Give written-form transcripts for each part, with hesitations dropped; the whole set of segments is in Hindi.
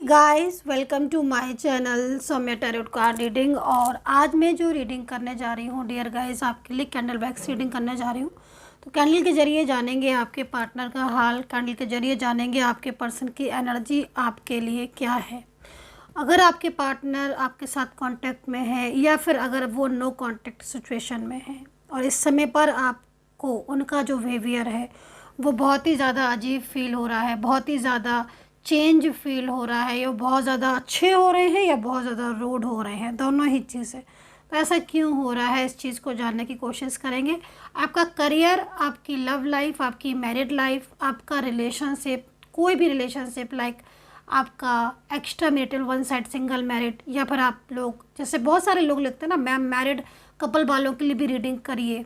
Guys welcome to my channel Saumya tarot card reading. और आज मैं जो रीडिंग करने जा रही हूँ डियर गाइस, आपके लिए कैंडल वैक्स रीडिंग करने जा रही हूँ। तो कैंडल के जरिए जानेंगे आपके पार्टनर का हाल, कैंडल के जरिए जानेंगे आपके पर्सन की एनर्जी आपके लिए क्या है। अगर आपके पार्टनर आपके साथ कांटेक्ट में है या फिर अगर वो नो कांटेक्ट सिचुएशन में है और इस समय पर आपको उनका जो बिहेवियर है वो बहुत ही ज़्यादा अजीब फील हो रहा है, बहुत ही ज़्यादा चेंज फील हो रहा है, या बहुत ज़्यादा अच्छे हो रहे हैं या बहुत ज़्यादा रूड हो रहे हैं, दोनों ही चीज़ें। तो ऐसा क्यों हो रहा है, इस चीज़ को जानने की कोशिश करेंगे। आपका करियर, आपकी लव लाइफ, आपकी मैरिड लाइफ, आपका रिलेशनशिप, कोई भी रिलेशनशिप लाइक आपका extra marital, one side single married, या फिर आप लोग जैसे बहुत सारे लोग लिखते हैं ना मैम मैरिड कपल वालों के लिए भी रीडिंग करिए।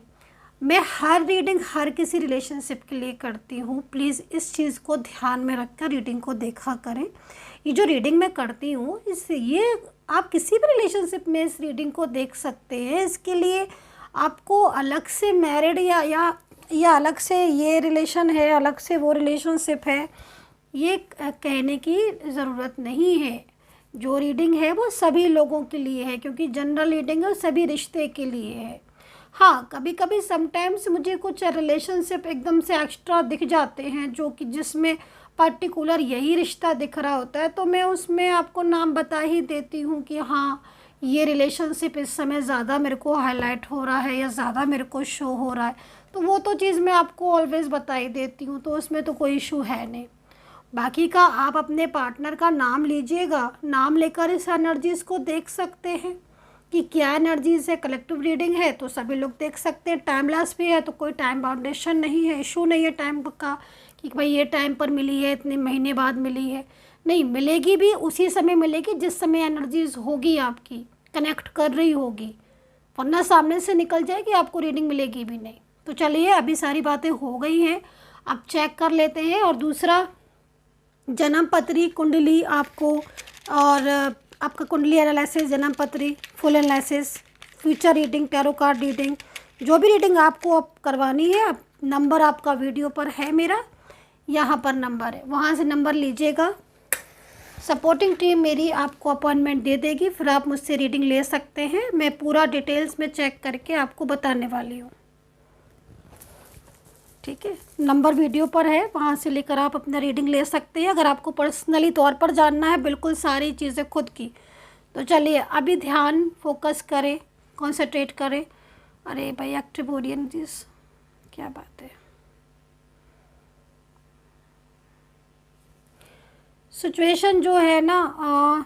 मैं हर रीडिंग हर किसी रिलेशनशिप के लिए करती हूँ। प्लीज़ इस चीज़ को ध्यान में रखकर रीडिंग को देखा करें। ये जो रीडिंग मैं करती हूँ इससे ये आप किसी भी रिलेशनशिप में इस रीडिंग को देख सकते हैं। इसके लिए आपको अलग से मैरिड या अलग से ये रिलेशन है, अलग से वो रिलेशनशिप है, ये कहने की ज़रूरत नहीं है। जो रीडिंग है वो सभी लोगों के लिए है, क्योंकि जनरल रीडिंग है और सभी रिश्ते के लिए है। हाँ, कभी कभी समटाइम्स मुझे कुछ रिलेशनशिप एकदम से एक्स्ट्रा दिख जाते हैं जो कि जिसमें पर्टिकुलर यही रिश्ता दिख रहा होता है, तो मैं उसमें आपको नाम बता ही देती हूँ कि हाँ ये रिलेशनशिप इस समय ज़्यादा मेरे को हाईलाइट हो रहा है या ज़्यादा मेरे को शो हो रहा है। तो वो तो चीज़ मैं आपको ऑलवेज़ बता ही देती हूँ, तो उसमें तो कोई इशू है नहीं। बाकी का आप अपने पार्टनर का नाम लीजिएगा, नाम लेकर इस एनर्जीज़ को देख सकते हैं कि क्या एनर्जीज है। कलेक्टिव रीडिंग है तो सभी लोग देख सकते हैं। टाइमलेस भी है तो कोई टाइम बाउंडेशन नहीं है, इशू नहीं है टाइम का कि भाई ये टाइम पर मिली है, इतने महीने बाद मिली है। नहीं, मिलेगी भी उसी समय मिलेगी जिस समय एनर्जीज होगी आपकी कनेक्ट कर रही होगी, वरना सामने से निकल जाएगी आपको रीडिंग मिलेगी भी नहीं। तो चलिए, अभी सारी बातें हो गई हैं, अब चेक कर लेते हैं। और दूसरा, जन्म पत्री कुंडली आपको, और आपका कुंडली एनालिसिस, जन्म पत्री, full analysis, future reading, tarot card reading, जो भी रीडिंग आपको अब करवानी है, आप नंबर आपका वीडियो पर है, मेरा यहाँ पर नंबर है, वहाँ से नंबर लीजिएगा। सपोर्टिंग टीम मेरी आपको अपॉइंटमेंट दे देगी, फिर आप मुझसे रीडिंग ले सकते हैं। मैं पूरा डिटेल्स में चेक करके आपको बताने वाली हूँ, ठीक है। नंबर वीडियो पर है, वहाँ से लेकर आप अपना रीडिंग ले सकते हैं अगर आपको पर्सनली तौर पर जानना है बिल्कुल सारी चीज़ें खुद की। तो चलिए अभी ध्यान फोकस करें, कंसंट्रेट करें। अरे भाई एक्टिव हो रही है चीज़, क्या बात है। सिचुएशन जो है ना,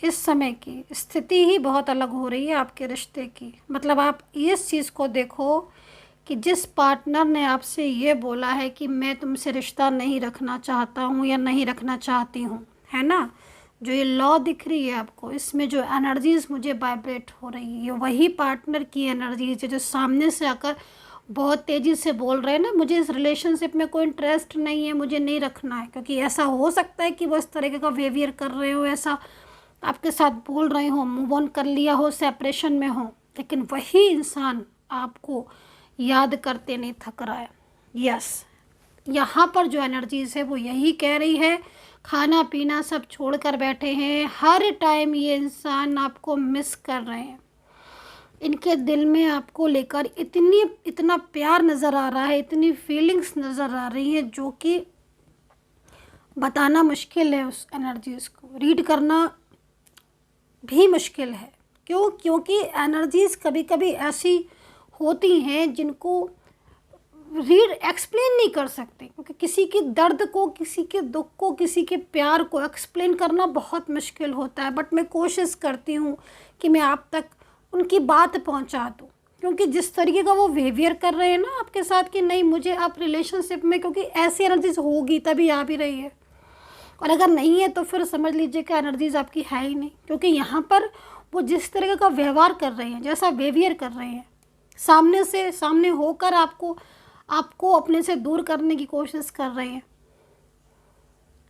इस समय की स्थिति ही बहुत अलग हो रही है आपके रिश्ते की। मतलब आप इस चीज़ को देखो कि जिस पार्टनर ने आपसे ये बोला है कि मैं तुमसे रिश्ता नहीं रखना चाहता हूँ या नहीं रखना चाहती हूँ, है ना, जो ये लॉ दिख रही है आपको, इसमें जो एनर्जीज़ मुझे वाइब्रेट हो रही है वही पार्टनर की एनर्जीज है जो सामने से आकर बहुत तेज़ी से बोल रहे हैं ना, मुझे इस रिलेशनशिप में कोई इंटरेस्ट नहीं है, मुझे नहीं रखना है। क्योंकि ऐसा हो सकता है कि वो इस तरीके का बिहेवियर कर रहे हो, ऐसा आपके साथ बोल रहे हो, मूव ऑन कर लिया हो, सेपरेशन में हो, लेकिन वही इंसान आपको याद करते नहीं थक रहा है। यस, यहाँ पर जो एनर्जीज है वो यही कह रही है, खाना पीना सब छोड़ कर बैठे हैं, हर टाइम ये इंसान आपको मिस कर रहे हैं। इनके दिल में आपको लेकर इतना प्यार नज़र आ रहा है, इतनी फीलिंग्स नज़र आ रही हैं जो कि बताना मुश्किल है। उस एनर्जीज़ को रीड करना भी मुश्किल है। क्यों? क्योंकि एनर्जीज़ कभी कभी ऐसी होती हैं जिनको रीड एक्सप्लेन नहीं कर सकते, क्योंकि किसी के दर्द को, किसी के दुख को, किसी के प्यार को एक्सप्लेन करना बहुत मुश्किल होता है। बट मैं कोशिश करती हूँ कि मैं आप तक उनकी बात पहुँचा दूँ, क्योंकि जिस तरीके का वो बिहेवियर कर रहे हैं ना आपके साथ कि नहीं मुझे आप रिलेशनशिप में, क्योंकि ऐसी एनर्जीज होगी तभी आ भी रही है, और अगर नहीं है तो फिर समझ लीजिए कि एनर्जीज आपकी है ही नहीं। क्योंकि यहाँ पर वो जिस तरीके का व्यवहार कर रहे हैं, जैसा बिहेवियर कर रहे हैं, सामने होकर आपको अपने से दूर करने की कोशिश कर रहे हैं,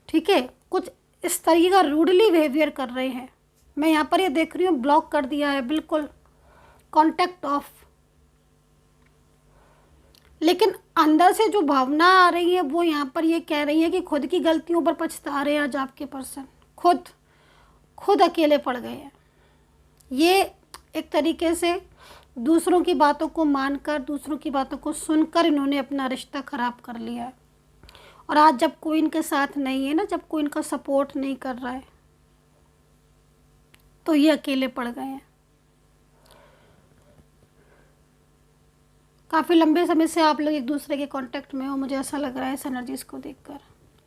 ठीक है, कुछ इस तरीके का रूडली बिहेवियर कर रहे हैं। मैं यहाँ पर ये देख रही हूँ, ब्लॉक कर दिया है बिल्कुल, कांटेक्ट ऑफ। लेकिन अंदर से जो भावना आ रही है वो यहाँ पर ये कह रही है कि खुद की गलतियों पर पछता रहे हैं आज आपके पर्सन। खुद खुद अकेले पड़ गए हैं। ये एक तरीके से दूसरों की बातों को मानकर, दूसरों की बातों को सुनकर इन्होंने अपना रिश्ता ख़राब कर लिया है। और आज जब कोई इनके साथ नहीं है ना, जब कोई इनका सपोर्ट नहीं कर रहा है, तो ये अकेले पड़ गए हैं। काफ़ी लंबे समय से आप लोग एक दूसरे के कांटेक्ट में हो, मुझे ऐसा लग रहा है इस एनर्जीज़ को देखकर।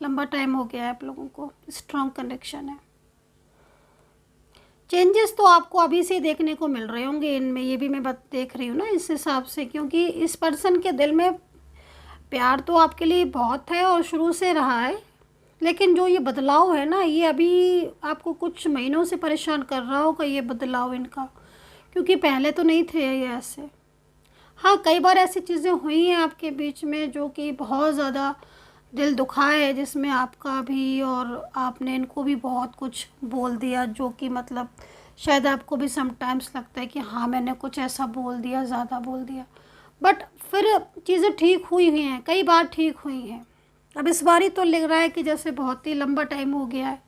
लंबा टाइम हो गया है आप लोगों को, स्ट्रॉन्ग कनेक्शन है। चेंजेस तो आपको अभी से देखने को मिल रहे होंगे इनमें, ये भी मैं बात देख रही हूँ ना इस हिसाब से, क्योंकि इस पर्सन के दिल में प्यार तो आपके लिए बहुत है और शुरू से रहा है। लेकिन जो ये बदलाव है ना, ये अभी आपको कुछ महीनों से परेशान कर रहा होगा ये बदलाव इनका, क्योंकि पहले तो नहीं थे ये ऐसे। हाँ, कई बार ऐसी चीज़ें हुई हैं आपके बीच में जो कि बहुत ज़्यादा दिल दुखा है, जिसमें आपका भी और आपने इनको भी बहुत कुछ बोल दिया, जो कि मतलब शायद आपको भी समटाइम्स लगता है कि हाँ मैंने कुछ ऐसा बोल दिया, ज़्यादा बोल दिया। बट फिर चीज़ें ठीक हुई हुई हैं, कई बार ठीक हुई हैं। अब इस बार ही तो लग रहा है कि जैसे बहुत ही लंबा टाइम हो गया है।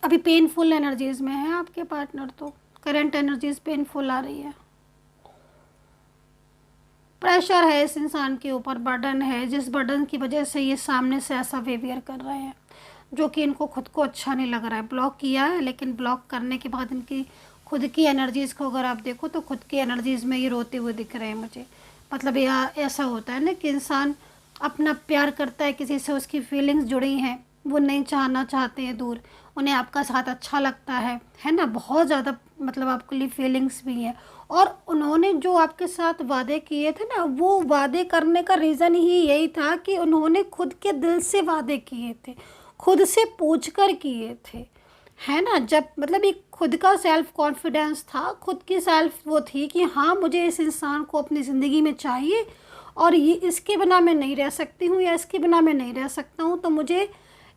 अभी पेनफुल एनर्जीज़ में है आपके पार्टनर, तो करंट एनर्जीज़ पेनफुल आ रही है। प्रेशर है इस इंसान के ऊपर, बर्डन है, जिस बर्डन की वजह से ये सामने से ऐसा बिहेवियर कर रहे हैं जो कि इनको खुद को अच्छा नहीं लग रहा है। ब्लॉक किया है, लेकिन ब्लॉक करने के बाद इनकी खुद की एनर्जीज़ को अगर आप देखो तो खुद की एनर्जीज़ में ये रोते हुए दिख रहे हैं मुझे। मतलब यह ऐसा होता है ना कि इंसान अपना प्यार करता है किसी से, उसकी फीलिंग्स जुड़ी हैं, वो नहीं चाहना चाहते हैं दूर, उन्हें आपका साथ अच्छा लगता है ना, बहुत ज़्यादा मतलब आपके लिए फीलिंग्स भी हैं। और उन्होंने जो आपके साथ वादे किए थे ना, वो वादे करने का रीज़न ही यही था कि उन्होंने खुद के दिल से वादे किए थे, खुद से पूछ कर किए थे, है ना। जब मतलब एक खुद का सेल्फ कॉन्फिडेंस था, खुद की सेल्फ वो थी कि हाँ मुझे इस इंसान को अपनी ज़िंदगी में चाहिए और ये इसके बिना मैं नहीं रह सकती हूँ या इसके बिना मैं नहीं रह सकता हूँ, तो मुझे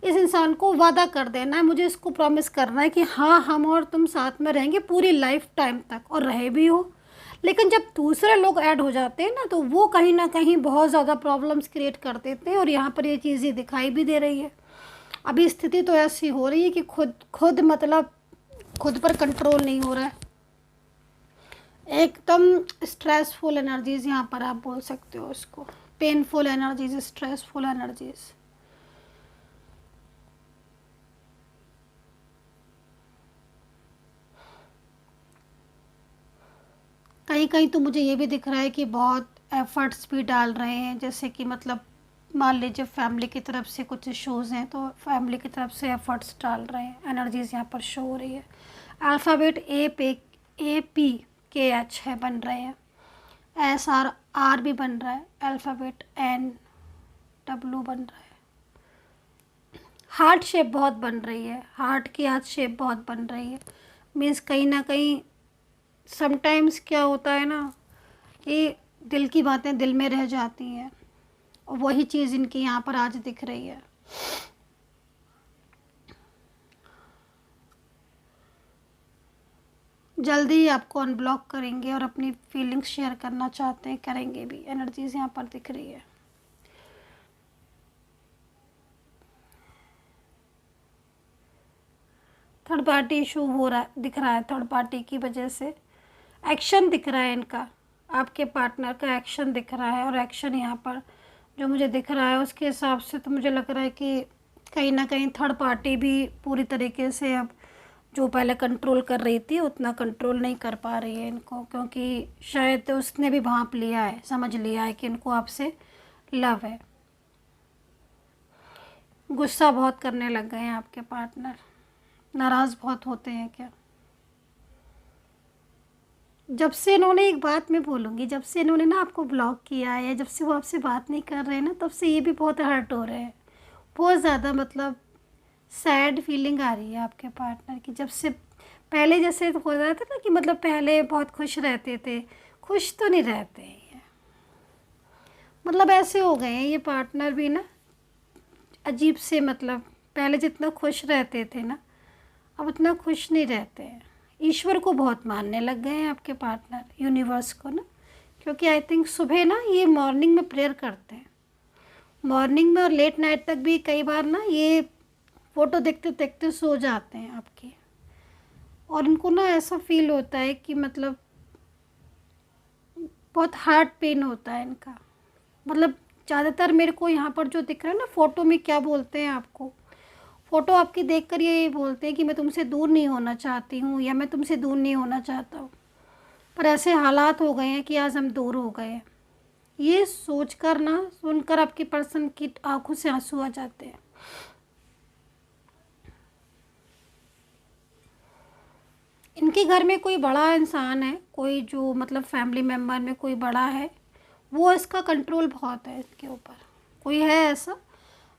इस इंसान को वादा कर देना है, मुझे इसको प्रॉमिस करना है कि हाँ हम और तुम साथ में रहेंगे पूरी लाइफ टाइम तक, और रहे भी हो। लेकिन जब दूसरे लोग ऐड हो जाते हैं ना, तो वो कहीं ना कहीं बहुत ज़्यादा प्रॉब्लम्स क्रिएट कर देते हैं, और यहाँ पर ये चीज़ें दिखाई भी दे रही है। अभी स्थिति तो ऐसी हो रही है कि खुद मतलब खुद पर कंट्रोल नहीं हो रहा है। एकदम स्ट्रेसफुल एनर्जीज़ यहाँ पर आप बोल सकते हो इसको, पेनफुल एनर्जीज, स्ट्रेसफुल एनर्जीज़। कहीं कहीं तो मुझे ये भी दिख रहा है कि बहुत एफर्ट्स भी डाल रहे हैं, जैसे कि मतलब मान लीजिए फैमिली की तरफ से कुछ इश्यूज़ हैं तो फैमिली की तरफ से एफर्ट्स डाल रहे हैं, एनर्जीज़ यहाँ पर शो हो रही है। अल्फ़ाबेट APKH है, बन रहे हैं, SR भी बन रहा है, अल्फ़ाबेट NW बन रहा है। हार्ट शेप बहुत बन रही है, हार्ट की हार्ट शेप बहुत बन रही है। मीन्स कहीं ना कहीं समटाइम्स क्या होता है ना कि दिल की बातें दिल में रह जाती हैं, और वही चीज़ इनकी यहाँ पर आज दिख रही है। जल्दी ही आपको अनब्लॉक करेंगे और अपनी फीलिंग्स शेयर करना चाहते हैं, करेंगे भी, एनर्जीज यहाँ पर दिख रही है। थर्ड पार्टी इशू हो रहा दिख रहा है, थर्ड पार्टी की वजह से एक्शन दिख रहा है इनका, आपके पार्टनर का एक्शन दिख रहा है। और एक्शन यहाँ पर जो मुझे दिख रहा है उसके हिसाब से तो मुझे लग रहा है कि कहीं ना कहीं थर्ड पार्टी भी पूरी तरीके से अब जो पहले कंट्रोल कर रही थी उतना कंट्रोल नहीं कर पा रही है इनको, क्योंकि शायद उसने भी भांप लिया है, समझ लिया है कि इनको आपसे लव है। गुस्सा बहुत करने लग गए हैं आपके पार्टनर, नाराज़ बहुत होते हैं क्या। जब से इन्होंने, एक बात मैं बोलूँगी, जब से इन्होंने ना आपको ब्लॉक किया है या जब से वो आपसे बात नहीं कर रहे हैं ना, तब से ये भी बहुत हर्ट हो रहे हैं, बहुत ज़्यादा मतलब सैड फीलिंग आ रही है आपके पार्टनर की। जब से पहले जैसे तो हो रहा था ना कि मतलब पहले बहुत खुश रहते थे, खुश तो नहीं रहते हैं ये, मतलब ऐसे हो गए हैं ये पार्टनर भी ना अजीब से, मतलब पहले जितना खुश रहते थे ना अब उतना खुश नहीं रहते हैं। ईश्वर को बहुत मानने लग गए हैं आपके पार्टनर, यूनिवर्स को ना, क्योंकि आई थिंक सुबह ना ये मॉर्निंग में प्रेयर करते हैं, मॉर्निंग में, और लेट नाइट तक भी कई बार ना ये फ़ोटो देखते देखते सो जाते हैं आपके। और इनको ना ऐसा फील होता है कि मतलब बहुत हार्ट पेन होता है इनका। मतलब ज़्यादातर मेरे को यहाँ पर जो दिख रहा है ना फ़ोटो में, क्या बोलते हैं आपको, फ़ोटो आपकी देखकर ये बोलते हैं कि मैं तुमसे दूर नहीं होना चाहती हूँ या मैं तुमसे दूर नहीं होना चाहता हूँ, पर ऐसे हालात हो गए हैं कि आज हम दूर हो गए हैं। ये सोचकर ना, सुनकर आपकी पर्सन की आंखों से आंसू आ जाते हैं। इनके घर में कोई बड़ा इंसान है, कोई जो मतलब फैमिली मेम्बर में कोई बड़ा है, वो इसका कंट्रोल बहुत है इसके ऊपर। कोई है ऐसा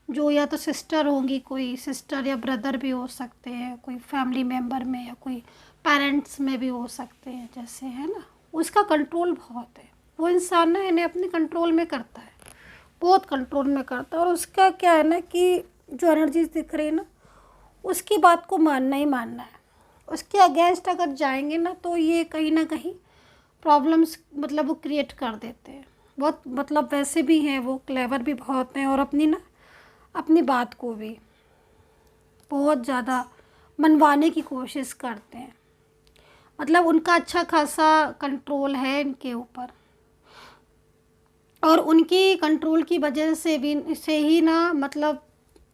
जो, या तो सिस्टर होंगी, कोई सिस्टर या ब्रदर भी हो सकते हैं, कोई फैमिली मेम्बर में, या कोई पेरेंट्स में भी हो सकते हैं, जैसे है ना, उसका कंट्रोल बहुत है। वो इंसान ना इन्हें अपने कंट्रोल में करता है, बहुत कंट्रोल में करता है। और उसका क्या है ना कि जो एनर्जीज दिख रही है ना, उसकी बात को मानना ही मानना है। उसके अगेंस्ट अगर जाएंगे ना तो ये कहीं ना कहीं प्रॉब्लम्स मतलब वो क्रिएट कर देते हैं। बहुत मतलब वैसे भी हैं, वो क्लेवर भी बहुत हैं, और अपनी बात को भी बहुत ज़्यादा मनवाने की कोशिश करते हैं। मतलब उनका अच्छा खासा कंट्रोल है इनके ऊपर, और उनकी कंट्रोल की वजह से ही ना मतलब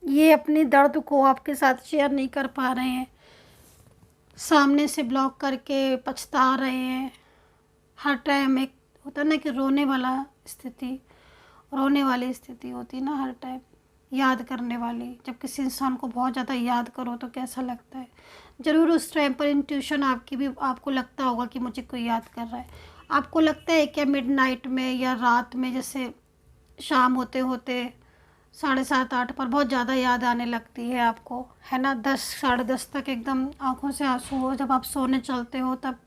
ये अपने दर्द को आपके साथ शेयर नहीं कर पा रहे हैं, सामने से ब्लॉक करके पछता रहे हैं। हर टाइम एक होता है ना कि रोने वाली स्थिति होती है ना, हर टाइम याद करने वाली। जब किसी इंसान को बहुत ज़्यादा याद करो तो कैसा लगता है, ज़रूर उस टाइम पर इंट्यूशन आपको लगता होगा कि मुझे कोई याद कर रहा है। आपको लगता है क्या मिडनाइट में या रात में, जैसे शाम होते होते 7:30 8 पर बहुत ज़्यादा याद आने लगती है आपको, है ना, 10 10:30 तक एकदम आंखों से आंसू हो, जब आप सोने चलते हो तब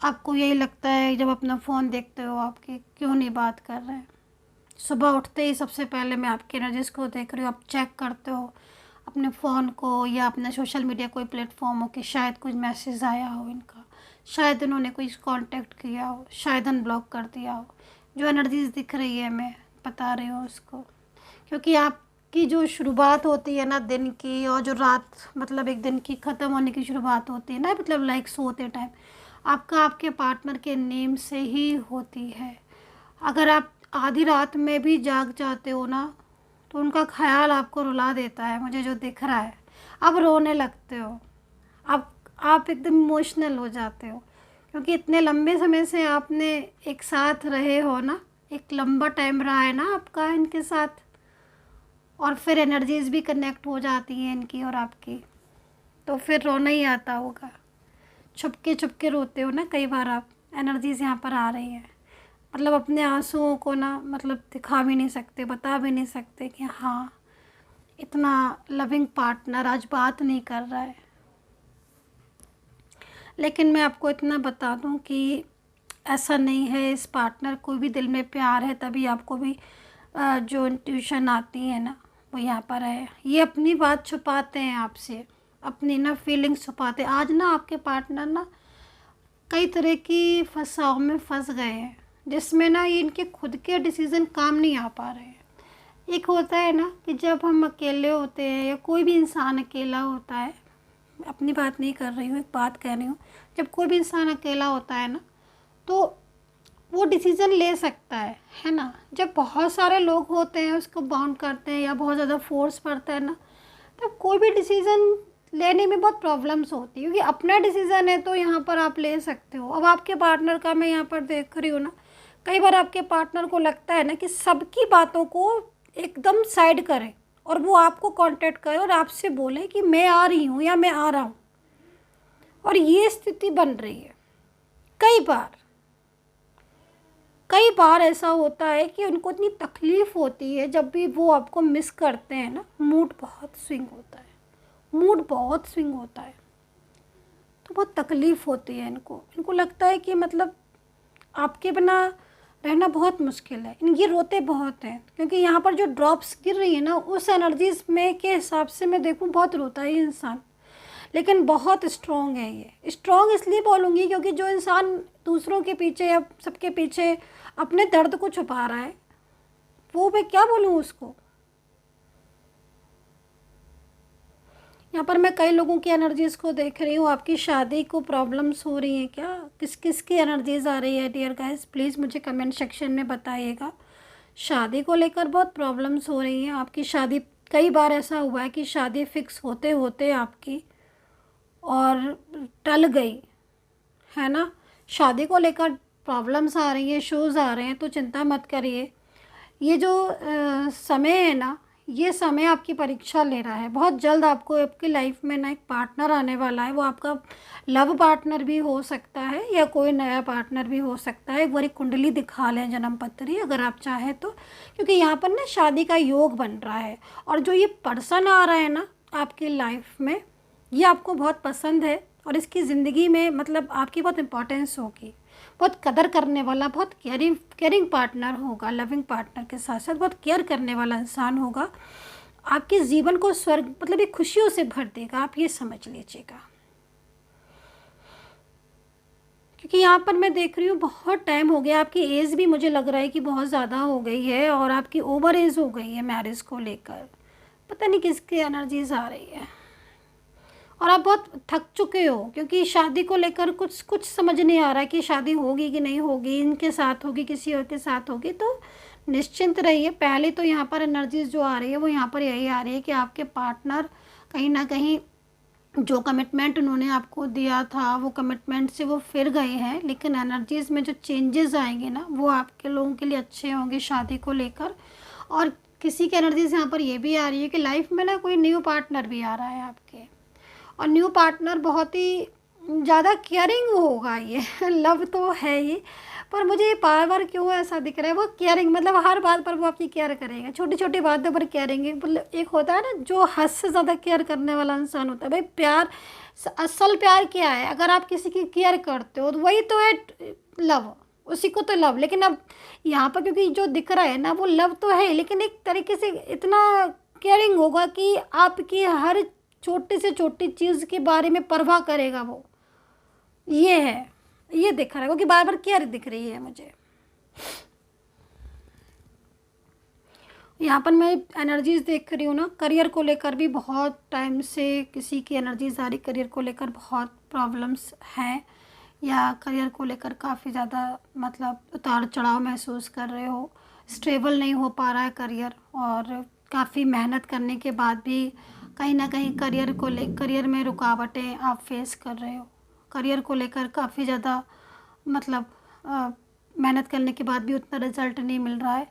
आपको यही लगता है, जब अपना फ़ोन देखते हो आपकी क्यों नहीं बात कर रहे हैं। सुबह उठते ही सबसे पहले मैं आपकी एनर्जीज को देख रही हूँ, आप चेक करते हो अपने फ़ोन को या अपने सोशल मीडिया कोई प्लेटफॉर्म हो कि शायद कुछ मैसेज आया हो इनका, शायद इन्होंने कोई कांटेक्ट किया हो, शायद अनब्लॉक कर दिया हो। जो एनर्जीज दिख रही है मैं बता रही हूँ उसको, क्योंकि आपकी जो शुरुआत होती है ना दिन की, और जो रात मतलब एक दिन की ख़त्म होने की शुरुआत होती है ना, मतलब लाइक सोते टाइम, आपके पार्टनर के नेम से ही होती है। अगर आप आधी रात में भी जाग जाते हो ना तो उनका ख्याल आपको रुला देता है, मुझे जो दिख रहा है। आप रोने लगते हो, आप एकदम इमोशनल हो जाते हो, क्योंकि इतने लंबे समय से आपने एक साथ रहे हो ना, एक लंबा टाइम रहा है ना आपका इनके साथ, और फिर एनर्जीज भी कनेक्ट हो जाती हैं इनकी और आपकी, तो फिर रोना ही आता होगा। छुपके रोते हो ना कई बार आप, एनर्जीज यहाँ पर आ रही है, मतलब अपने आंसुओं को ना मतलब दिखा भी नहीं सकते, बता भी नहीं सकते कि हाँ इतना लविंग पार्टनर आज बात नहीं कर रहा है। लेकिन मैं आपको इतना बता दूं कि ऐसा नहीं है, इस पार्टनर को भी दिल में प्यार है, तभी आपको भी जो इंट्यूशन आती है ना वो यहाँ पर है। ये अपनी बात छुपाते हैं आपसे, अपनी ना फीलिंग्स छुपाते हैं। आज ना आपके पार्टनर ना कई तरह की फंसाव में फंस गए हैं, जिसमें ना ये इनके खुद के डिसीज़न काम नहीं आ पा रहे हैं। एक होता है ना कि जब हम अकेले होते हैं या कोई भी इंसान अकेला होता है, अपनी बात नहीं कर रही हूँ, एक बात कह रही हूँ, जब कोई भी इंसान अकेला होता है ना तो वो डिसीज़न ले सकता है ना। जब बहुत सारे लोग होते हैं उसको बाउंड करते हैं या बहुत ज़्यादा फोर्स पड़ता है ना, तब कोई भी डिसीज़न लेने में बहुत प्रॉब्लम्स होती है, क्योंकि अपना डिसीज़न है तो यहाँ पर आप ले सकते हो। अब आपके पार्टनर का मैं यहाँ पर देख रही हूँ ना, कई बार आपके पार्टनर को लगता है ना कि सबकी बातों को एकदम साइड करें और वो आपको कांटेक्ट करे और आपसे बोले कि मैं आ रही हूँ या मैं आ रहा हूँ, और ये स्थिति बन रही है। कई बार ऐसा होता है कि उनको इतनी तकलीफ़ होती है जब भी वो आपको मिस करते हैं ना, मूड बहुत स्विंग होता है, तो बहुत तकलीफ़ होती है इनको लगता है कि मतलब आपके बिना रहना बहुत मुश्किल है। ये रोते बहुत हैं, क्योंकि यहाँ पर जो ड्रॉप्स गिर रही है ना उस एनर्जीज में के हिसाब से मैं देखूँ बहुत रोता है ये इंसान। लेकिन बहुत स्ट्रॉन्ग है। ये स्ट्रॉन्ग इसलिए बोलूँगी क्योंकि जो इंसान दूसरों के पीछे या सबके पीछे अपने दर्द को छुपा रहा है, वो मैं क्या बोलूँ उसको। यहाँ पर मैं कई लोगों की एनर्जीज़ को देख रही हूँ। आपकी शादी को प्रॉब्लम्स हो रही हैं क्या? किस किस की एनर्जीज़ आ रही है डियर गाइस, प्लीज़ मुझे कमेंट सेक्शन में बताइएगा। शादी को लेकर बहुत प्रॉब्लम्स हो रही हैं। आपकी शादी, कई बार ऐसा हुआ है कि शादी फिक्स होते होते आपकी और टल गई, है ना। शादी को लेकर प्रॉब्लम्स आ रही हैं, इश्यूज़ आ रहे हैं, तो चिंता मत करिए। ये जो समय है ना, ये समय आपकी परीक्षा ले रहा है। बहुत जल्द आपको आपकी लाइफ में ना एक पार्टनर आने वाला है। वो आपका लव पार्टनर भी हो सकता है या कोई नया पार्टनर भी हो सकता है। एक बार कुंडली दिखा लें, जन्म पत्री, अगर आप चाहें तो, क्योंकि यहाँ पर ना शादी का योग बन रहा है। और जो ये पर्सन आ रहा है ना आपकी लाइफ में, ये आपको बहुत पसंद है और इसकी ज़िंदगी में मतलब आपकी बहुत इम्पोर्टेंस होगी। बहुत कदर करने वाला, बहुत केयरिंग पार्टनर होगा। लविंग पार्टनर के साथ साथ बहुत केयर करने वाला इंसान होगा। आपके जीवन को स्वर्ग मतलब ये खुशियों से भर देगा, आप ये समझ लीजिएगा। क्योंकि यहाँ पर मैं देख रही हूँ बहुत टाइम हो गया, आपकी एज भी मुझे लग रहा है कि बहुत ज़्यादा हो गई है और आपकी ओवर एज हो गई है मैरिज को लेकर। पता नहीं किसकी एनर्जीज आ रही है और आप बहुत थक चुके हो, क्योंकि शादी को लेकर कुछ समझ नहीं आ रहा है कि शादी होगी कि नहीं होगी, इनके साथ होगी किसी और के साथ होगी। तो निश्चिंत रहिए। पहले तो यहाँ पर एनर्जीज जो आ रही है वो यहाँ पर यही आ रही है कि आपके पार्टनर कहीं ना कहीं जो कमिटमेंट उन्होंने आपको दिया था, वो कमिटमेंट से वो फिर गए हैं। लेकिन एनर्जीज़ में जो चेंजेस आएंगे ना, वो आपके लोगों के लिए अच्छे होंगे शादी को लेकर। और किसी की एनर्जीज यहाँ पर ये भी आ रही है कि लाइफ में ना कोई न्यू पार्टनर भी आ रहा है आपके, और न्यू पार्टनर बहुत ही ज़्यादा केयरिंग होगा। ये लव तो है ही, पर मुझे ये बार बार क्यों ऐसा दिख रहा है, वो केयरिंग मतलब हर बात पर वो आपकी केयर करेगा, छोटी छोटी बातों पर केयरिंग। मतलब एक होता है ना जो हद से ज़्यादा केयर करने वाला इंसान होता है। भाई प्यार, असल प्यार क्या है? अगर आप किसी की केयर करते हो तो वही तो है लव, उसी को तो लव। लेकिन अब यहाँ पर क्योंकि जो दिख रहा है ना वो लव तो है, लेकिन एक तरीके से इतना केयरिंग होगा कि आपकी हर छोटी से छोटी चीज़ के बारे में परवाह करेगा वो। ये है, ये दिख रहा है क्योंकि बार बार केयर दिख रही है मुझे। यहाँ पर मैं एनर्जीज देख रही हूँ ना, करियर को लेकर भी बहुत टाइम से किसी की एनर्जीज आ रही, करियर को लेकर बहुत प्रॉब्लम्स हैं, या करियर को लेकर काफ़ी ज़्यादा मतलब उतार चढ़ाव महसूस कर रहे हो, स्टेबल नहीं हो पा रहा है करियर, और काफ़ी मेहनत करने के बाद भी कहीं ना कहीं करियर में रुकावटें आप फेस कर रहे हो। करियर को लेकर काफ़ी ज़्यादा मतलब मेहनत करने के बाद भी उतना रिज़ल्ट नहीं मिल रहा है।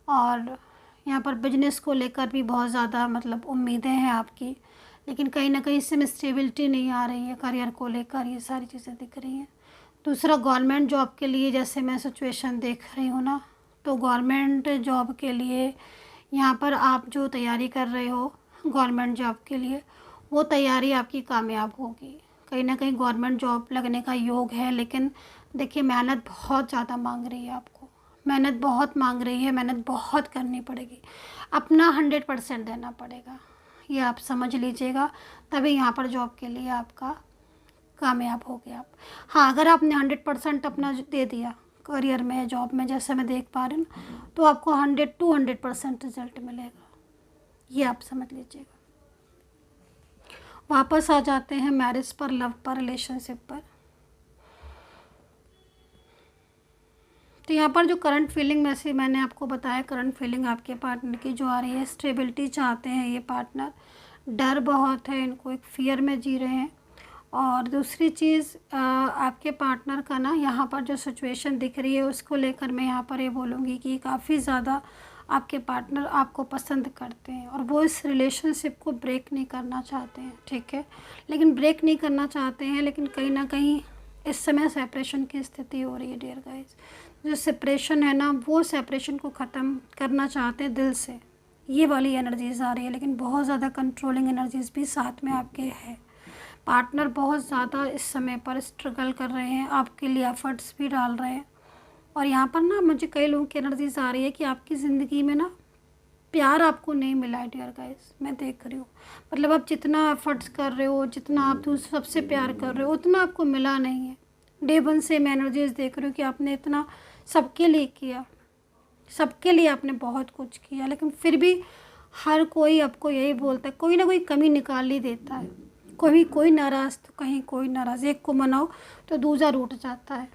और यहाँ पर बिजनेस को लेकर भी बहुत ज़्यादा मतलब उम्मीदें हैं आपकी, लेकिन कहीं ना कहीं इसमें स्टेबिलिटी नहीं आ रही है। करियर को लेकर ये सारी चीज़ें दिख रही हैं। दूसरा, गवर्नमेंट जॉब के लिए जैसे मैं सिचुएशन देख रही हूँ ना, तो गवर्नमेंट जॉब के लिए यहाँ पर आप जो तैयारी कर रहे हो गवर्नमेंट जॉब के लिए, वो तैयारी आपकी कामयाब होगी। कहीं ना कहीं गवर्नमेंट जॉब लगने का योग है, लेकिन देखिए मेहनत बहुत ज़्यादा मांग रही है आपको, मेहनत बहुत मांग रही है, मेहनत बहुत करनी पड़ेगी, अपना 100% देना पड़ेगा। ये आप समझ लीजिएगा, तभी यहाँ पर जॉब के लिए आपका कामयाब हो गया आप। हाँ, अगर आपने 100% अपना दे दिया करियर में, जॉब में, जैसे मैं देख पा रही हूँ, तो आपको 100% रिजल्ट मिलेगा। ये आप समझ लीजिएगा। वापस आ जाते हैं मैरिज पर, लव पर, रिलेशनशिप पर। तो यहाँ पर जो करंट फीलिंग में से मैंने आपको बताया, करंट फीलिंग आपके पार्टनर की जो आ रही है, स्टेबिलिटी चाहते हैं ये पार्टनर, डर बहुत है इनको, एक फियर में जी रहे हैं। और दूसरी चीज़ आपके पार्टनर का ना यहाँ पर जो सिचुएशन दिख रही है उसको लेकर मैं यहाँ पर ये बोलूँगी कि काफ़ी ज़्यादा आपके पार्टनर आपको पसंद करते हैं और वो इस रिलेशनशिप को ब्रेक नहीं करना चाहते हैं, ठीक है। लेकिन ब्रेक नहीं करना चाहते हैं, लेकिन कहीं ना कहीं इस समय सेपरेशन की स्थिति हो रही है डियर गाइस। जो सेपरेशन है ना, वो सेपरेशन को ख़त्म करना चाहते हैं दिल से। ये वाली एनर्जीज आ रही है, लेकिन बहुत ज़्यादा कंट्रोलिंग एनर्जीज भी साथ में आपके है। पार्टनर बहुत ज़्यादा इस समय पर स्ट्रगल कर रहे हैं, आपके लिए एफर्ट्स भी डाल रहे हैं। और यहाँ पर ना मुझे कई लोगों की एनर्जीज आ रही है कि आपकी ज़िंदगी में ना प्यार आपको नहीं मिला है डियर गाइस, मैं देख रही हूँ। मतलब आप जितना एफर्ट्स कर रहे हो, जितना आप सबसे प्यार कर रहे हो, उतना आपको मिला नहीं है। डे वन से मैं एनर्जीज देख रही हूँ कि आपने इतना सबके लिए किया, सबके लिए आपने बहुत कुछ किया, लेकिन फिर भी हर कोई आपको यही बोलता है, कोई ना कोई कमी निकाल ही देता है। कोई नाराज़ तो कहीं कोई नाराज़, एक को मनाओ तो दूसरा रूठ जाता है।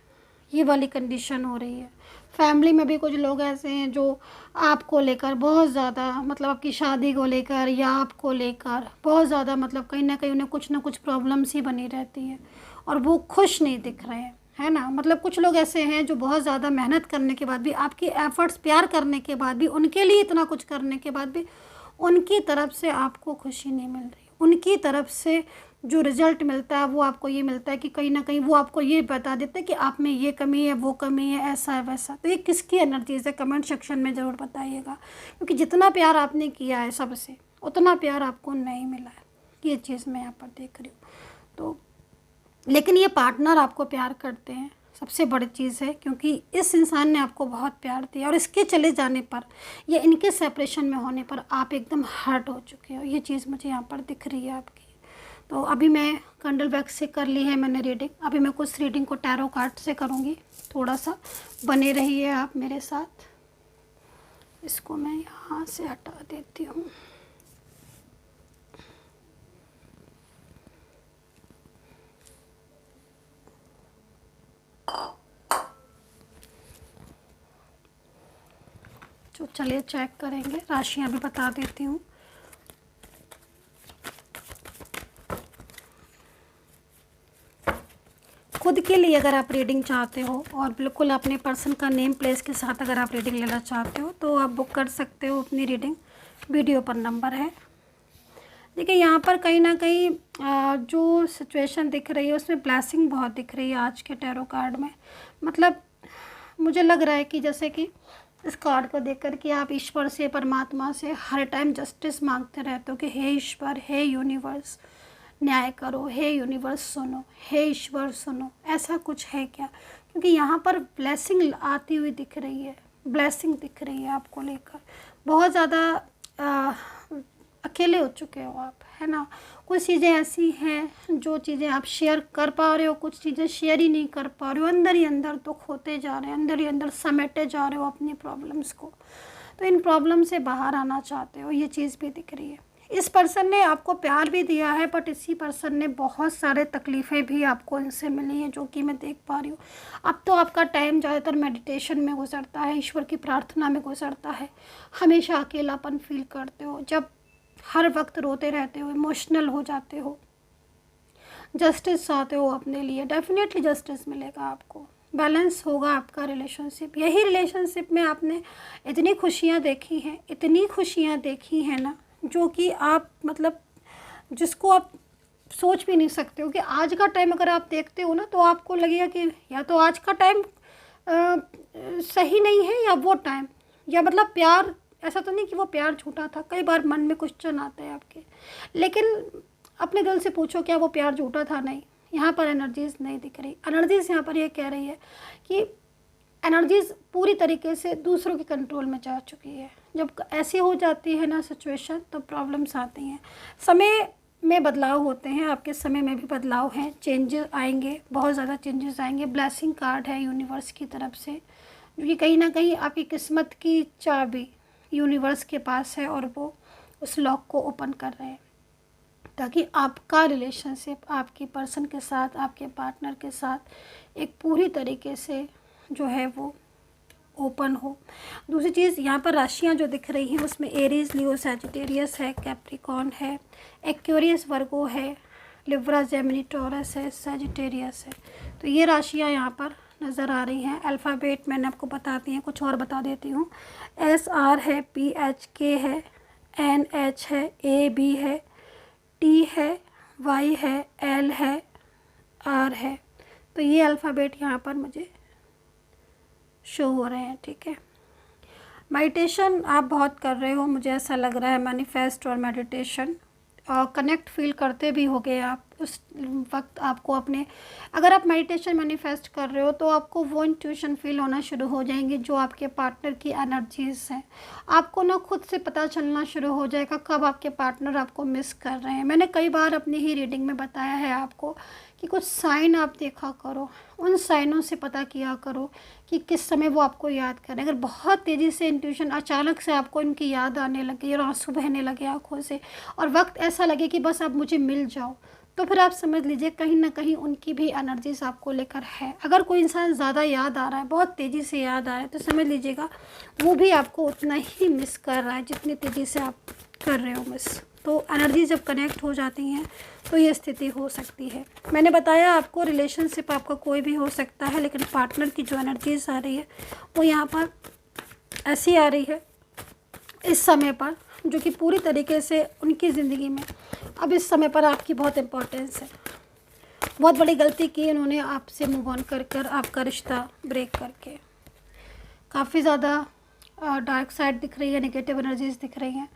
ये वाली कंडीशन हो रही है। फैमिली में भी कुछ लोग ऐसे हैं जो आपको लेकर बहुत ज़्यादा, मतलब आपकी शादी को लेकर या आपको लेकर बहुत ज़्यादा, मतलब कहीं ना कहीं उन्हें कुछ ना कुछ प्रॉब्लम्स ही बनी रहती हैं और वो खुश नहीं दिख रहे हैं, है ना। मतलब कुछ लोग ऐसे हैं जो बहुत ज़्यादा मेहनत करने के बाद भी, आपकी एफ़र्ट्स प्यार करने के बाद भी, उनके लिए इतना कुछ करने के बाद भी उनकी तरफ से आपको खुशी नहीं मिल रही। उनकी तरफ से जो रिज़ल्ट मिलता है वो आपको ये मिलता है कि कहीं ना कहीं वो आपको ये बता देते हैं कि आप में ये कमी है, वो कमी है, ऐसा है, वैसा। तो ये किसकी एनर्जीज़ है, कमेंट सेक्शन में ज़रूर बताइएगा, क्योंकि जितना प्यार आपने किया है सबसे, उतना प्यार आपको नहीं मिला है। ये चीज़ मैं यहाँ पर देख रही हूँ। तो लेकिन ये पार्टनर आपको प्यार करते हैं, सबसे बड़ी चीज़ है, क्योंकि इस इंसान ने आपको बहुत प्यार दिया और इसके चले जाने पर या इनके सेपरेशन में होने पर आप एकदम हर्ट हो चुके हो। ये चीज़ मुझे यहाँ पर दिख रही है आपकी। तो अभी मैं कैंडल वैक्स से कर ली है मैंने रीडिंग, अभी मैं कुछ रीडिंग को टैरो कार्ड से करूँगी। थोड़ा सा बने रहिए आप मेरे साथ। इसको मैं यहाँ से हटा देती हूँ। तो चलिए चेक करेंगे, राशियाँ भी बता देती हूँ। खुद के लिए अगर आप रीडिंग चाहते हो और बिल्कुल अपने पर्सन का नेम प्लेस के साथ अगर आप रीडिंग लेना चाहते हो तो आप बुक कर सकते हो अपनी रीडिंग। वीडियो पर नंबर है। देखिए यहाँ पर कहीं ना कहीं जो सिचुएशन दिख रही है उसमें ब्लेसिंग बहुत दिख रही है आज के टैरो कार्ड में। मतलब मुझे लग रहा है कि जैसे कि इस कार्ड को देखकर कि आप ईश्वर से, परमात्मा से हर टाइम जस्टिस मांगते रहते हो कि हे ईश्वर, हे यूनिवर्स न्याय करो, हे यूनिवर्स सुनो, हे ईश्वर सुनो। ऐसा कुछ है क्या? क्योंकि यहाँ पर ब्लेसिंग आती हुई दिख रही है, ब्लेसिंग दिख रही है आपको लेकर। बहुत ज़्यादा अकेले हो चुके हो आप, है ना। कुछ चीज़ें ऐसी हैं जो चीज़ें आप शेयर कर पा रहे हो, कुछ चीज़ें शेयर ही नहीं कर पा रहे हो। अंदर ही अंदर दुख होते जा रहे हैं, अंदर ही अंदर समेटे जा रहे हो अपनी प्रॉब्लम्स को। तो इन प्रॉब्लम से बाहर आना चाहते हो, ये चीज़ भी दिख रही है। इस पर्सन ने आपको प्यार भी दिया है, बट इसी पर्सन ने बहुत सारे तकलीफ़ें भी आपको इनसे मिली हैं, जो कि मैं देख पा रही हूँ। अब तो आपका टाइम ज़्यादातर मेडिटेशन में गुजरता है, ईश्वर की प्रार्थना में गुजरता है। हमेशा अकेलापन फील करते हो, जब हर वक्त रोते रहते हो, इमोशनल हो जाते हो। जस्टिस चाहते हो अपने लिए, डेफिनेटली जस्टिस मिलेगा आपको, बैलेंस होगा आपका रिलेशनशिप। यही रिलेशनशिप में आपने इतनी खुशियाँ देखी हैं, इतनी खुशियाँ देखी हैं ना, जो कि आप मतलब जिसको आप सोच भी नहीं सकते हो। कि आज का टाइम अगर आप देखते हो ना तो आपको लगेगा कि या तो आज का टाइम सही नहीं है या वो टाइम, या मतलब प्यार, ऐसा तो नहीं कि वो प्यार झूठा था। कई बार मन में क्वेश्चन आते हैं आपके, लेकिन अपने दिल से पूछो क्या वो प्यार झूठा था? नहीं, यहाँ पर एनर्जीज़ नहीं दिख रही। एनर्जीज़ यहाँ पर ये कह रही है कि एनर्जीज़ पूरी तरीके से दूसरों के कंट्रोल में जा चुकी है। जब ऐसी हो जाती है ना सिचुएशन तो प्रॉब्लम्स आती हैं। समय में बदलाव होते हैं, आपके समय में भी बदलाव हैं, चेंजेस आएंगे, बहुत ज़्यादा चेंजेस आएंगे। ब्लेसिंग कार्ड है यूनिवर्स की तरफ से, जो कि कहीं ना कहीं आपकी किस्मत की चाबी यूनिवर्स के पास है और वो उस लॉक को ओपन कर रहे हैं ताकि आपका रिलेशनशिप आपके पर्सन के साथ, आपके पार्टनर के साथ एक पूरी तरीके से जो है वो ओपन हो। दूसरी चीज़ यहाँ पर राशियाँ जो दिख रही हैं उसमें एरीज, लियो, सैजिटेरियस है, कैप्रिकॉर्न है, एक्वेरियस, वर्गो है, लिब्रा, जेमिनी, टॉरस है, सैजिटेरियस है। तो ये राशियाँ यहाँ पर नज़र आ रही हैं। अल्फ़ाबेट मैंने आपको बता दी हैं, कुछ और बता देती हूँ। SR है, PH, K है, NH है, AB है, T है, Y है, L है, R है। तो ये अल्फ़ाबेट यहाँ पर मुझे शो हो रहे हैं, ठीक है। मेडिटेशन आप बहुत कर रहे हो, मुझे ऐसा लग रहा है, मैनिफेस्ट और मेडिटेशन कनेक्ट फील करते भी होगे आप उस वक्त। आपको अपने, अगर आप मेडिटेशन मैनिफेस्ट कर रहे हो तो आपको वो इंट्यूशन फील होना शुरू हो जाएंगे जो आपके पार्टनर की एनर्जीज हैं। आपको ना खुद से पता चलना शुरू हो जाएगा कब आपके पार्टनर आपको मिस कर रहे हैं। मैंने कई बार अपनी ही रीडिंग में बताया है आपको कि कुछ साइन आप देखा करो, उन साइनों से पता किया करो कि किस समय वो आपको याद करें। अगर बहुत तेज़ी से इंट्यूशन अचानक से आपको इनकी याद आने लगे और आंसू बहने लगे आँखों से और वक्त ऐसा लगे कि बस आप मुझे मिल जाओ, तो फिर आप समझ लीजिए कहीं ना कहीं उनकी भी एनर्जीज आपको लेकर है। अगर कोई इंसान ज़्यादा याद आ रहा है, बहुत तेज़ी से याद आ रहा है, तो समझ लीजिएगा वो भी आपको उतना ही मिस कर रहा है जितनी तेज़ी से आप कर रहे हो मिस। तो एनर्जी जब कनेक्ट हो जाती हैं तो ये स्थिति हो सकती है। मैंने बताया आपको रिलेशनशिप आपका कोई भी हो सकता है, लेकिन पार्टनर की जो एनर्जीज आ रही है वो यहाँ पर ऐसी आ रही है इस समय पर, जो कि पूरी तरीके से उनकी ज़िंदगी में अब इस समय पर आपकी बहुत इम्पोर्टेंस है। बहुत बड़ी गलती की इन्होंने आपसे मूव ऑन कर आपका रिश्ता ब्रेक करके। काफ़ी ज़्यादा डार्क साइड दिख रही है, नेगेटिव एनर्जीज दिख रही हैं,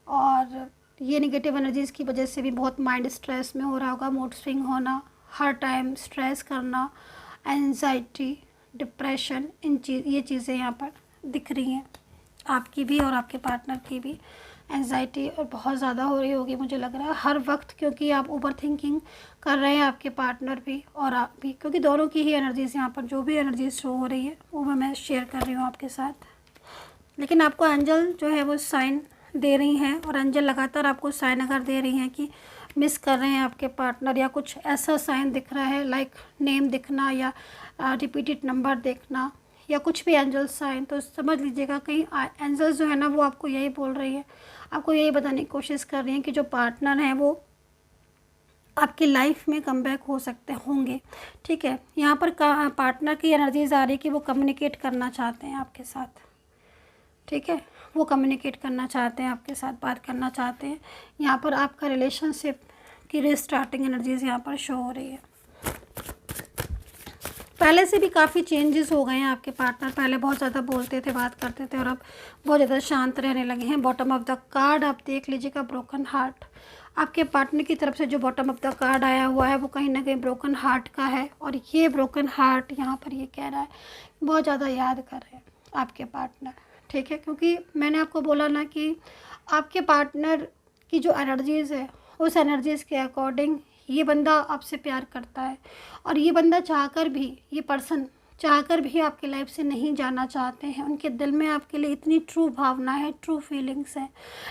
और ये नेगेटिव एनर्जीज़ की वजह से भी बहुत माइंड स्ट्रेस में हो रहा होगा, मूड स्विंग होना, हर टाइम स्ट्रेस करना, एंजाइटी, डिप्रेशन, ये चीज़ें यहाँ पर दिख रही हैं आपकी भी और आपके पार्टनर की भी। एंजाइटी और बहुत ज़्यादा हो रही होगी मुझे लग रहा है हर वक्त, क्योंकि आप ओवर थिंकिंग कर रहे हैं, आपके पार्टनर भी और आप भी, क्योंकि दोनों की ही एनर्जीज़ यहाँ पर जो भी एनर्जीज शो हो रही है वो मैं शेयर कर रही हूँ आपके साथ। लेकिन आपको एंजल जो है वो साइन दे रही हैं, और एंजल लगातार आपको साइन अगर दे रही हैं कि मिस कर रहे हैं आपके पार्टनर, या कुछ ऐसा साइन दिख रहा है लाइक नेम दिखना या रिपीटेड नंबर देखना या कुछ भी एंजल साइन, तो समझ लीजिएगा कहीं एंजल्स जो है ना वो आपको यही बोल रही है, आपको यही बताने की कोशिश कर रही हैं कि जो पार्टनर हैं वो आपकी लाइफ में कमबैक हो सकते होंगे। ठीक है, यहाँ पर पार्टनर की एनर्जीज आ रही है कि वो कम्युनिकेट करना चाहते हैं आपके साथ। ठीक है, वो कम्युनिकेट करना चाहते हैं आपके साथ, बात करना चाहते हैं। यहाँ पर आपका रिलेशनशिप की रिस्टार्टिंग एनर्जीज यहाँ पर शो हो रही है। पहले से भी काफ़ी चेंजेस हो गए हैं आपके पार्टनर। पहले बहुत ज़्यादा बोलते थे, बात करते थे, और अब बहुत ज़्यादा शांत रहने लगे हैं। बॉटम ऑफ द कार्ड आप देख लीजिएगा, ब्रोकन हार्ट। आपके पार्टनर की तरफ से जो बॉटम ऑफ द कार्ड आया हुआ है वो कहीं ना कहीं ब्रोकन हार्ट का है, और ये ब्रोकन हार्ट यहाँ पर ये कह रहा है बहुत ज़्यादा याद कर रहे हैं आपके पार्टनर। ठीक है, क्योंकि मैंने आपको बोला ना कि आपके पार्टनर की जो एनर्जीज़ है उस एनर्जीज़ के अकॉर्डिंग ये बंदा आपसे प्यार करता है, और ये बंदा चाहकर भी, ये पर्सन चाहकर भी आपकी लाइफ से नहीं जाना चाहते हैं। उनके दिल में आपके लिए इतनी ट्रू भावना है, ट्रू फीलिंग्स हैं,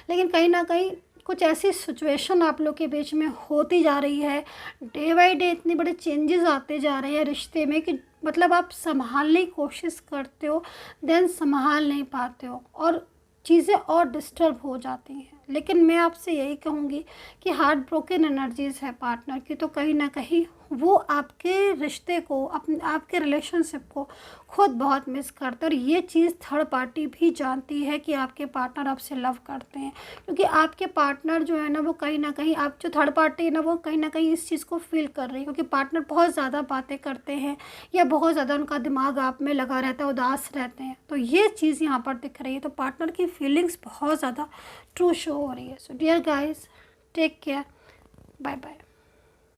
लेकिन कहीं ना कहीं कुछ ऐसी सिचुएशन आप लोग के बीच में होती जा रही है, डे बाय डे इतने बड़े चेंजेस आते जा रहे हैं रिश्ते में कि मतलब आप संभालने की कोशिश करते हो, देन संभाल नहीं पाते हो और चीज़ें और डिस्टर्ब हो जाती हैं। लेकिन मैं आपसे यही कहूँगी कि हार्ट ब्रोकन एनर्जीज़ है पार्टनर की, तो कहीं ना कहीं वो आपके रिश्ते को, आपके रिलेशनशिप को खुद बहुत मिस करते हैं, और ये चीज़ थर्ड पार्टी भी जानती है कि आपके पार्टनर आपसे लव करते हैं, क्योंकि आपके पार्टनर जो है ना वो कहीं ना कहीं, आप जो थर्ड पार्टी है ना वो कहीं ना कहीं इस चीज़ को फील कर रही है, क्योंकि पार्टनर बहुत ज़्यादा बातें करते हैं या बहुत ज़्यादा उनका दिमाग आप में लगा रहता है, उदास रहते हैं, तो ये चीज़ यहाँ पर दिख रही है। तो पार्टनर की फीलिंग्स बहुत ज़्यादा ट्रू शो हो रही है। So dear guys, take care, bye bye.